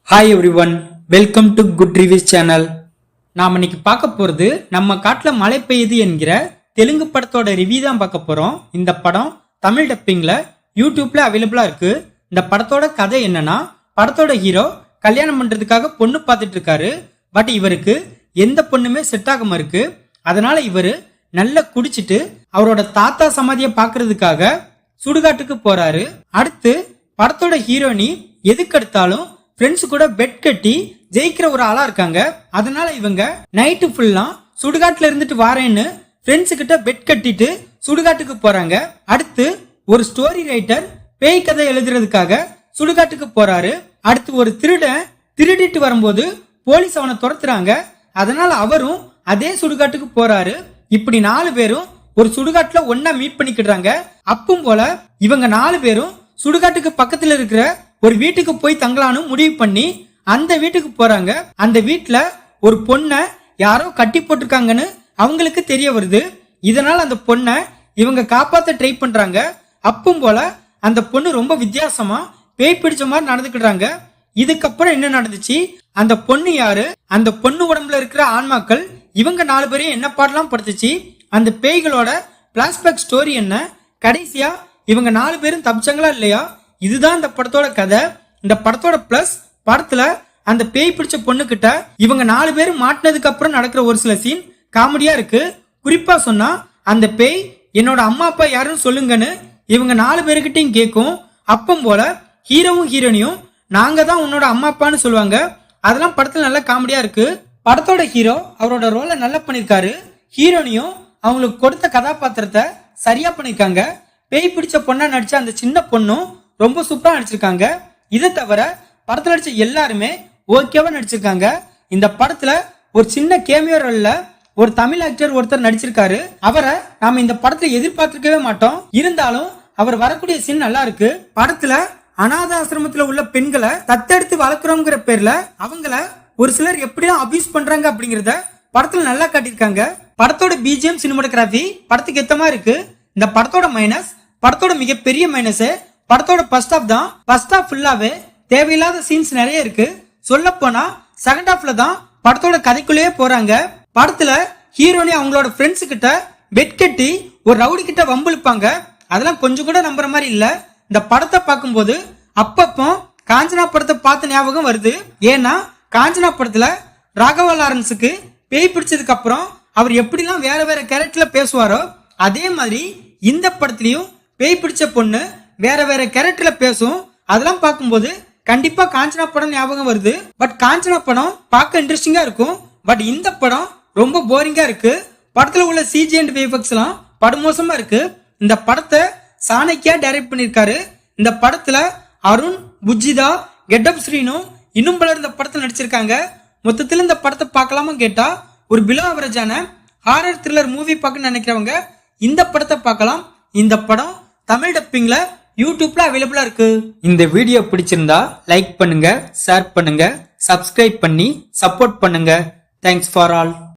Hi everyone, welcome to good reviews channel. நாம் இன்னைக்கு பார்க்க போகிறது நம்ம காட்டில் மழை பெய்யுது என்கிற தெலுங்கு படத்தோட ரிவ்யூ தான் பார்க்க போகிறோம். இந்த படம் தமிழ் டப்பிங்கில் யூடியூப்ல அவைலபிளாக இருக்கு. இந்த படத்தோட கதை என்னன்னா, படத்தோட ஹீரோ கல்யாணம் பண்ணுறதுக்காக பொண்ணு பார்த்துட்டு இருக்காரு. பட் இவருக்கு எந்த பொண்ணுமே செட் ஆகாம இருக்கு. அதனால இவர் நல்லா குடிச்சிட்டு அவரோட தாத்தா சமாதியை பார்க்கறதுக்காக சுடுகாட்டுக்கு போறாரு. அடுத்து படத்தோட ஹீரோனி எதுக்கெடுத்தாலும் ஃப்ரெண்ட்ஸ் கூட பெட் கட்டி ஜெயிக்கிற ஒரு ஆளா இருக்காங்க. அதனால இவங்க நைட்டு ஃபுல்லா சுடுகாட்டுல இருந்துட்டு வாரேன்னு ஃப்ரெண்ட்ஸ் கிட்ட பெட் கட்டிட்டு சுடுகாட்டுக்கு போறாங்க. அடுத்து ஒரு ஸ்டோரி ரைட்டர் பேய் கதை எழுதுறதுக்காக சுடுகாட்டுக்கு போறாரு. அடுத்து ஒரு திருடன் திருடிட்டு வரும்போது போலீஸ் அவனை துரத்துறாங்க. அதனால அவரும் அதே சுடுகாட்டுக்கு போறாரு. இப்படி 4 பேரும் ஒரு சுடுகாட்டுல ஒன்னா மீட் பண்ணிக்கிடுறாங்க. அப்பும் போல இவங்க 4 பேரும் சுடுகாட்டுக்கு பக்கத்துல இருக்கிற ஒரு வீட்டுக்கு போய் தங்கலான்னு முடிவு பண்ணி அந்த வீட்டுக்கு போறாங்க. அந்த வீட்டுல ஒரு பொண்ணை யாரோ கட்டி போட்டிருக்காங்கன்னு அவங்களுக்கு தெரிய வருது. இதனால அந்த பொண்ணை இவங்க காப்பாத்த ட்ரை பண்றாங்க. அப்பும் போல அந்த பொண்ணு ரொம்ப வித்தியாசமா பேய் பிடிச்ச மாதிரி நடந்துக்கிடுறாங்க. இதுக்கப்புறம் என்ன நடந்துச்சு, அந்த பொண்ணு யாரு, அந்த பொண்ணு உடம்புல இருக்கிற ஆன்மாக்கள் இவங்க 4 பேரையும் என்ன பாடலாம் படுத்துச்சு, அந்த பேய்களோட பிளாஷ்பேக் ஸ்டோரி என்ன, கடைசியா இவங்க 4 பேரும் தப்பிச்சாங்களா இல்லையா, இதுதான் இந்த படத்தோட கதை. இந்த படத்தோட பிளஸ், படத்துல அந்த பேய் பிடிச்ச பொண்ணு கிட்ட இவங்க 4 பேரும் மாட்டினதுக்கு அப்புறம் நடக்கிற ஒரு சில சீன் காமெடியா இருக்கு. குறிப்பா சொன்னா அந்த பேய் என்னோட அம்மா அப்பா யாருன்னு சொல்லுங்கன்னு இவங்க 4 பேருக்கிட்டையும் கேட்கும். அப்பம் போல ஹீரோவும் ஹீரோனியும் நாங்க தான் உன்னோட அம்மா அப்பான்னு சொல்லுவாங்க. அதெல்லாம் படத்துல நல்ல காமெடியா இருக்கு. படத்தோட ஹீரோ அவரோட ரோலை நல்லா பண்ணிருக்காரு. ஹீரோனியும் அவங்களுக்கு கொடுத்த கதாபாத்திரத்தை சரியா பண்ணிருக்காங்க. பேய் பிடிச்ச பொண்ணா நடிச்ச அந்த சின்ன பொண்ணும் ரொம்ப சூப்பரா நடிச்சிருக்காங்க. இதை தவிர படத்துல நடிச்ச எல்லாருமே ஓகேவா நடிச்சிருக்காங்க. இந்த படத்துல ஒரு சின்ன கேமியோ ரோல்ல ஒரு தமிழ் ஆக்டர் ஒருத்தர் நடிச்சிருக்காரு. அவரை நாம இந்த படத்துல எதிர்பார்த்திருக்கவே மாட்டோம். இருந்தாலும் அவர் வரக்கூடிய சீன் நல்லா இருக்கு. படத்துல அனாத ஆசிரமத்துல உள்ள பெண்களை தத்தெடுத்து வளர்க்குறோங்கிற பேர்ல அவங்கள ஒரு சிலர் எப்படிலாம் அபியூஸ் பண்றாங்க அப்படிங்கறத படத்துல நல்லா காட்டியிருக்காங்க. படத்தோட பிஜிஎம் சினிமாட்டோகிராஃபி படத்துக்கு ஏத்தமா இருக்கு. இந்த படத்தோட மைனஸ், படத்தோட மிகப்பெரிய மைனஸ் படத்தோட ஃபர்ஸ்ட் ஹாஃப் தான். ஃபர்ஸ்ட் ஹாஃப் ஃபுல்லாவே தேவையில்லாத சீன்ஸ் நிறைய இருக்கு. சொல்ல போனா செகண்ட் ஹாஃப்ல தான் படத்தோட கதைக்குள்ளேயே போறாங்க. படத்துல ஹீரோனி அவங்களோட ஃப்ரெண்ட்ஸ் கிட்ட பெட் கட்டி ஒரு ரவுடி கிட்ட வம்பிழுப்பாங்க. அதெல்லாம் கொஞ்சம் கூட நம்புற மாதிரி இல்ல. இந்த படத்தை பார்க்கும்போது அப்பப்போ காஞ்சனா படத்தை பார்த்த ஞாபகம் வருது. ஏன்னா காஞ்சனா படத்துல ராகவா லாரன்ஸுக்கு பேய் பிடிச்சதுக்கு அப்புறம் அவர் எப்படிலாம் வேற வேற கேரக்டர்ல பேசுவாரோ அதே மாதிரி இந்த படத்துலயும் பேய் பிடிச்ச பொண்ணு வேற வேற கேரக்டர்ல பேசும். அதெல்லாம் பார்க்கும்போது கண்டிப்பா காஞ்சனா படம் ஞாபகம் வருது. பட் காஞ்சனா படம் பார்க்க இன்ட்ரெஸ்டிங்கா இருக்கும். பட் இந்த படம் ரொம்ப போரிங்கா இருக்கு. படத்துல உள்ள சிஜி அண்ட் விஎஃப்எக்ஸ் எல்லாம் படுமோசமா இருக்கு. இந்த படத்தை சாணக்கியா டைரக்ட் பண்ணிருக்காரு. இந்த படத்துல அருண், புஜிதா, கெட்டப் ஸ்ரீனும் இன்னும் பலர் இந்த படத்துல நடிச்சிருக்காங்க. மொத்தத்துல இந்த படத்தை பார்க்கலாமா கேட்டா ஒரு பிலோ அவரேஜான ஹாரர் த்ரில்லர் மூவி பார்க்க நினைக்கிறவங்க இந்த படத்தை பார்க்கலாம். இந்த படம் தமிழ் டப்பிங்ல யூடியூப்ல அவைலபிளா இருக்கு. இந்த வீடியோ பிடிச்சிருந்தா லைக் பண்ணுங்க, ஷேர் பண்ணுங்க, சப்ஸ்கிரைப் பண்ணி சப்போர்ட் பண்ணுங்க. Thanks for all.